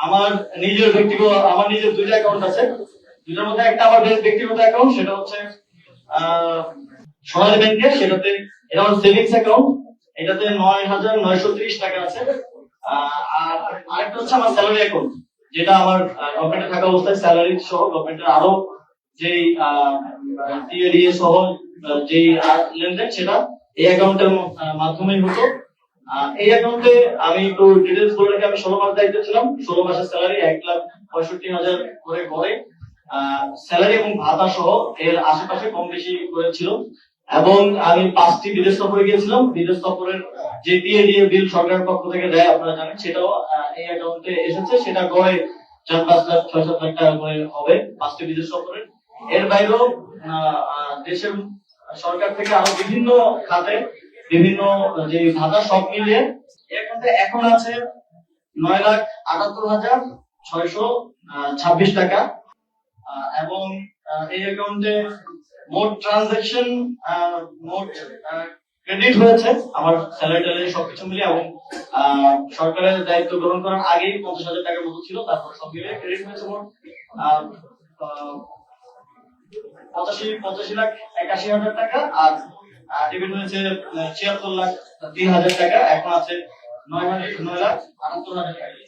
আমার আমার নিজের দুইটা অ্যাকাউন্ট আছে। দুইটার মধ্যে একটা আমার ব্যক্তিগত অ্যাকাউন্ট, সেটা হচ্ছে সোনালী ব্যাংকে। এটা আমার সেভিংস অ্যাকাউন্ট। এটাতে 9,930 টাকা আছে। আর আরেকটা হচ্ছে আমার স্যালারি অ্যাকাউন্ট, যেটা আমার গভর্নমেন্টে থাকা অবস্থায় স্যালারি সহ গভর্নমেন্টের আরো যেই টিএডিএ সহ যেই লেনদেন, সেটা এই অ্যাকাউন্টের মাধ্যমেই হতো। এই অ্যাকাউন্টে আমি একটু ডিটেলস বলে রাখি। আমি 16 মাস দায়িত্ব ছিলাম। 16 মাসের স্যালারি 1,65,000 করে গড়ে স্যালারি এবং ভাতা সহ এর আশেপাশে কম বেশি করেছিল। এবং আমি 5টি বিদেশ সফরে গিয়েছিলাম। বিদেশ সফরের যে টিএডিএ বিল সরকারের পক্ষ থেকে দেয়, আপনারা জানেন, সেটাও এই অ্যাকাউন্টে এসেছে। সেটা গড়ে 4-5 লাখ 6-7 লাখ টাকা করে হবে 5টি বিদেশ সফরের। এর বাইরেও দেশের সরকার থেকে আরো বিভিন্ন খাতে বিভিন্ন যে ভাতা সব মিলিয়ে এখানে এখন আছে 9,78,626 টাকা। এবং এই অ্যাকাউন্টে মোট ট্রানজাকশন, মোট ক্রেডিট হয়েছে আমার স্যালারি সবকিছু মিলিয়ে, এবং সরকারের দায়িত্ব গ্রহণ করার আগেই 50,000 টাকার মতো ছিল। তারপর সব মিলিয়ে ক্রেডিট হয়েছে মোট 85,81,000 টাকা। আর ডেবিট হয়েছে 76,03,000 টাকা। এখন আছে 9,78,000 টাকা।